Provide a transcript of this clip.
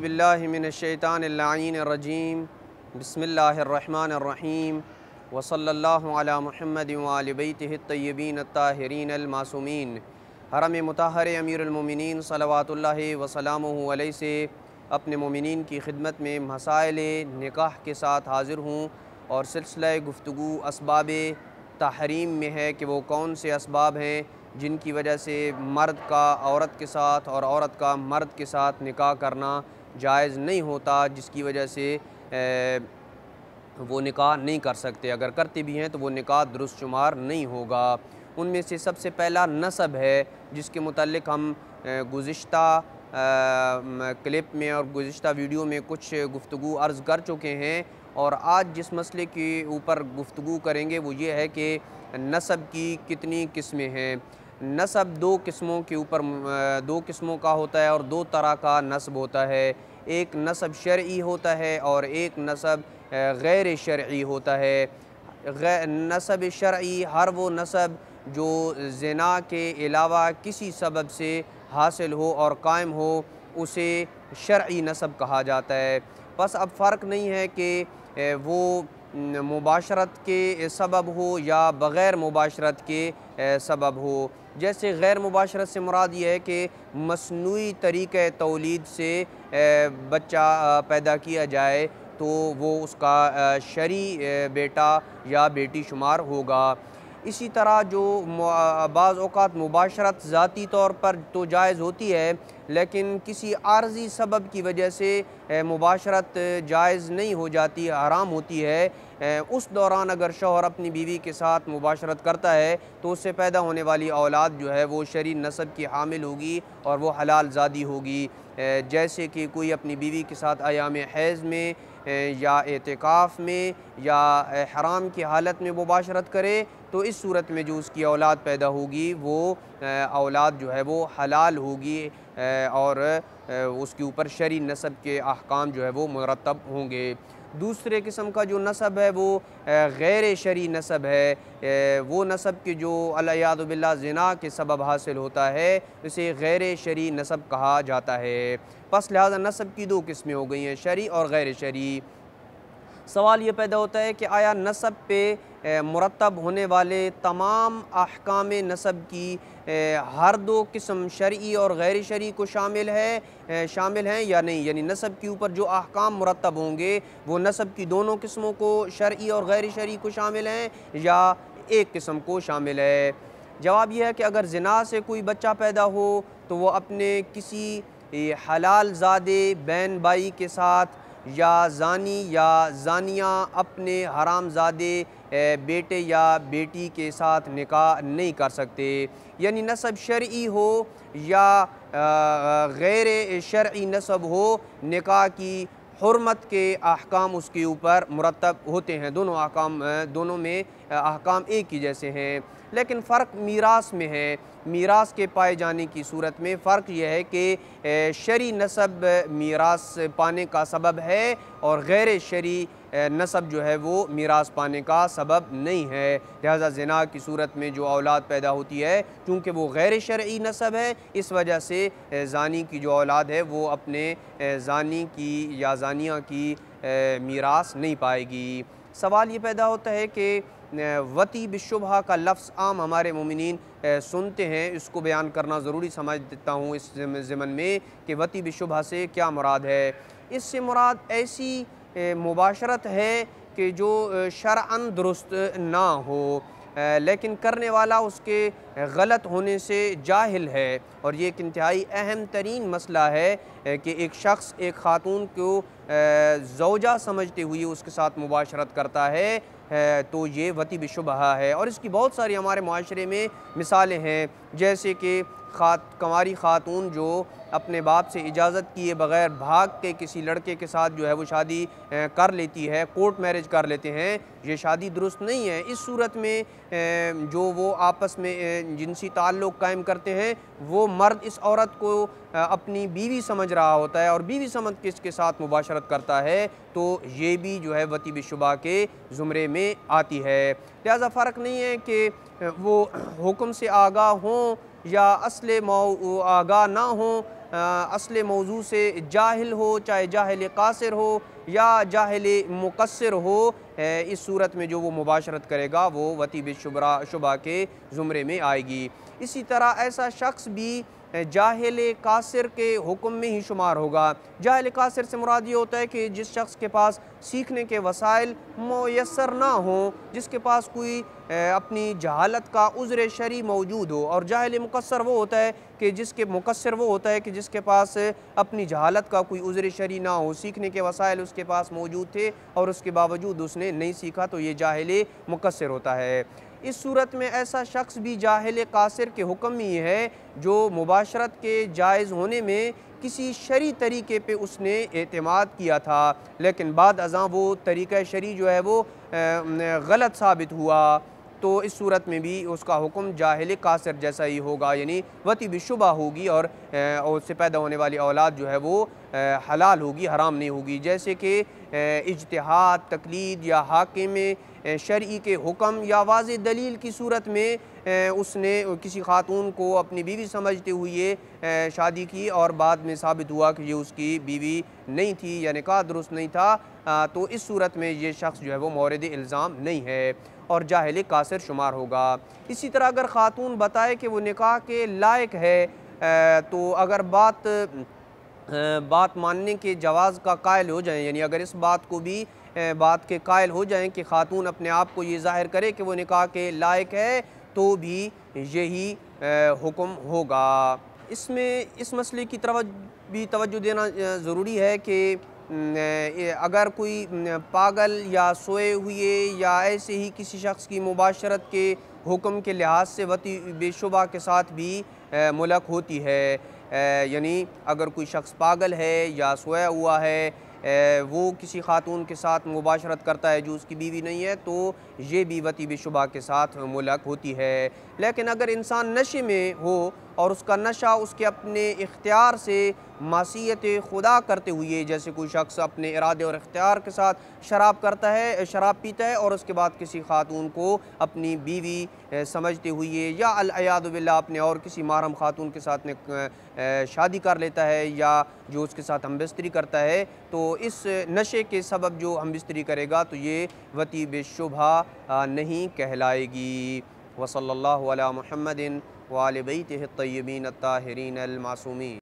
बिल्लाहि मिनश्शैतानिर्रजीम बिस्मिल्लाहिर्रहमानिर्रहीम वसल्लल्लाहु अला मुहम्मदिन व आलि बैतिहि अत्तय्यबीन अत्ताहिरीन अलमासूमीन। हरम मुतहहर अमीरुल मोमिनीन सलवातुल्लाहि व सलामुहु अलैहि से अपने मोमिनीन की खिदमत में मसाइल निकाह के साथ हाज़िर हूँ और सिलसिला गुफ्तगू असबाब तहरीम में है कि वो कौन से असबाब हैं जिनकी वजह से मर्द का औरत के साथ और औरत का मर्द के साथ निकाह करना जायज़ नहीं होता, जिसकी वजह से वो निकाह नहीं कर सकते। अगर करते भी हैं तो वो निकाह दुरुस्त शुमार नहीं होगा। उनमें से सबसे पहला नसब है, जिसके मुतल्लिक़ हम गुज़िश्ता क्लिप में और गुज़िश्ता वीडियो में कुछ गुफ्तगू अर्ज़ कर चुके हैं और आज जिस मसले के ऊपर गुफ्तगू करेंगे वो ये है कि नसब की कितनी किस्में हैं। नसब दो किस्मों का होता है और दो तरह का नस्ब होता है। एक नसब शरई होता है और एक नसब गैर शरई होता है। नसब शरई हर वो नसब जो ज़िना के अलावा किसी सबब से हासिल हो और कायम हो, उसे शरई नसब कहा जाता है। बस अब फ़र्क नहीं है कि वो मुबाशरत के सबब हो या बग़ैर मुबाशरत के सबब हो। जैसे गैर मुबाशरत से मुराद ये है कि मसनूई तरीक़े तौलीद से बच्चा पैदा किया जाए तो वो उसका शरई बेटा या बेटी शुमार होगा। इसी तरह जो बाज़ औक़ात मुबाशरत ज़ाती तौर पर तो जायज़ होती है, लेकिन किसी आर्ज़ी सबब की वजह से मुबाशरत जायज़ नहीं हो जाती, हराम होती है। उस दौरान अगर शौहर अपनी बीवी के साथ मुबाशरत करता है तो उससे पैदा होने वाली औलाद जो है वो शरई नसब की हामिल होगी और वो हलाल ज़ादी होगी। जैसे कि कोई अपनी बीवी के साथ अयाम हैज़ में या एतिकाफ़ में या हराम की हालत में मुबाशरत करे तो इस सूरत में जो उसकी औलाद पैदा होगी वो औलाद जो है वो हलाल होगी और उसके ऊपर शरई नसब के अहकाम जो है वो मुरतब होंगे। दूसरे किस्म का जो नसब है वो गैर शरई नसब है। वो नसब के जो अल-इयाज़ु बिल्लाह ज़िना के सबब हासिल होता है, इसे गैर शरई नसब कहा जाता है। बस लिहाजा नसब की दो किस्में हो गई हैं, शरई और गैर शरई। सवाल ये पैदा होता है कि आया नसब पे मुरतब होने वाले तमाम अहकाम नसब की हर दो किस्म शरई और गैर शरई को शामिल हैं या नहीं, यानी नसब के ऊपर जो अहकाम मुरतब होंगे वो नसब की दोनों किस्मों को शरई और गैर शरई को शामिल हैं या एक किस्म को शामिल है। जवाब यह है कि अगर ज़िना से कोई बच्चा पैदा हो तो वो अपने किसी हलाल ज़ादे बैन बाई के साथ या ज़ानी या ज़ानिया अपने हरामज़ादे बेटे या बेटी के साथ निकाह नहीं कर सकते। यानी नसब शरई हो या गैर शरई नसब हो, निकाह की हुर्मत के अहकाम उसके ऊपर मुरतब होते हैं। दोनों में अहकाम एक ही जैसे हैं, लेकिन फ़र्क मीरास में है। मीरास के पाए जाने की सूरत में फ़र्क यह है कि शरई नसब मीरास पाने का सबब है और गैर शरई नसब जो है वो मीरास पाने का सबब नहीं है। लिहाजा ज़िना की सूरत में जो औलाद पैदा होती है, चूँकि वो गैर शरई नसब है, इस वजह से ज़ानी की जो औलाद है वो अपने ज़ानी की या ज़ानिया की मीरास नहीं पाएगी। सवाल ये पैदा होता है कि वती बिशुबहा का लफ्ज़ आम हमारे मोमिनीन सुनते हैं, इसको बयान करना ज़रूरी समझ देता हूँ इस ज़मन में कि वती बिशुबहा से क्या मुराद है। इससे मुराद ऐसी मुबाशरत है कि जो शरअन दुरुस्त ना हो, लेकिन करने वाला उसके गलत होने से जाहिल है। और ये एक इंतहाई अहम तरीन मसला है कि एक शख्स एक ख़ातून को ज़ौजा समझते हुए उसके साथ मुबाशरत करता है, तो ये वती बिशुबहा है। और इसकी बहुत सारी हमारे माशरे में मिसालें हैं, जैसे कि कंवारी ख़ातून जो अपने बाप से इजाज़त किए बग़ैर भाग के किसी लड़के के साथ जो है वो शादी कर लेती है, कोर्ट मैरिज कर लेते हैं, ये शादी दुरुस्त नहीं है। इस सूरत में जो वो आपस में जिनसी ताल्लुक़ कायम करते हैं, वो मर्द इस औरत को अपनी बीवी समझ रहा होता है और बीवी समझ के इसके साथ मुबाशरत करता है, तो ये भी जो है वती बिशुबहा के ज़ुमरे में आती है। लिहाजा फ़र्क नहीं है कि वो हुक्म से आगाह हों या असले आगाह ना हों, असले मौजू से जाहिल हो, चाहे जाहिल कासिर हो या जाहिल मुकस्सिर हो, इस सूरत में जो वो मुबाशरत करेगा वो वती बिशुबा के ज़ुमरे में आएगी। इसी तरह ऐसा शख्स भी जाहिल कासिर के हुक्म में ही शुमार होगा। जाहिल कासिर से मुराद ये होता है कि जिस शख्स के पास सीखने के वसाइल मुयस्सर ना हों, जिसके पास कोई अपनी जहालत का उज़्र शरी मौजूद हो। और जाहिल मुकस्सर वो होता है कि मुकस्सर वो होता है कि जिसके पास अपनी जहालत का कोई उज़्र शरी ना हो, सीखने के वसाइल उसके पास मौजूद थे और उसके बावजूद उसने नहीं सीखा, तो ये जाहिल मुकस्सर होता है। इस सूरत में ऐसा शख्स भी जाहिल कासिर के हुक्म में ही है जो मुबाशरत के जायज़ होने में किसी शरी तरीके पे उसने एतमाद किया था, लेकिन बाद अज़ां वो तरीक़ा शरी जो है वो गलत साबित हुआ, तो इस सूरत में भी उसका हुक्म जाहिल कासिर जैसा ही होगा, यानी वती बिशुबा होगी और उससे पैदा होने वाली औलाद जो है वो हलाल होगी, हराम नहीं होगी। जैसे कि इज्तिहाद, तकलीद या हाकिम शरई के हुक्म या वाज़ेह दलील की सूरत में उसने किसी खातून को अपनी बीवी समझते हुए शादी की और बाद में साबित हुआ कि ये उसकी बीवी नहीं थी या निकाह दुरुस्त नहीं था, तो इस सूरत में ये शख्स जो है वो मौरिद इल्ज़ाम नहीं है और जाहिल कासिर शुमार होगा। इसी तरह अगर ख़ातून बताए कि वो निकाह के लायक है, तो अगर बात मानने के जवाज़ का कायल हो जाएँ, यानी अगर इस बात को भी बात के कायल हो जाएँ कि ख़ातून अपने आप को ये ज़ाहिर करे कि वो निकाह के लायक है, तो भी यही हुक्म होगा। इसमें इस मसले की तरफ भी तवज्जो देना ज़रूरी है कि अगर कोई पागल या सोए हुए या ऐसे ही किसी शख्स की मुबाशरत के हुक्म के लिहाज से वती बेशुबा के साथ भी मुलक होती है, यानी अगर कोई शख्स पागल है या सोया हुआ है, वो किसी खातून के साथ मुबाशरत करता है जो उसकी बीवी नहीं है, तो ये भी वती बिशुबा के साथ मुलक होती है। लेकिन अगर इंसान नशे में हो और उसका नशा उसके अपने इख्तियार से मासियत खुदा करते हुए, जैसे कोई शख्स अपने इरादे और इख्तियार के साथ शराब पीता है और उसके बाद किसी खातून को अपनी बीवी समझते हुए या अल-अयादु बिल्लाह अपने और किसी महरम खातून के साथ शादी कर लेता है या जो उसके साथ हमबिस्तरी करता है, तो इस नशे के सबब जो हमबिस्तरी करेगा तो ये वती बिशुबा नहीं कहलाएगी। वसल्लल्लाहु अला मुहम्मदिन व आलि बैतिहि अत्तय्यबीन अत्ताहिरीन अल मासूमीन।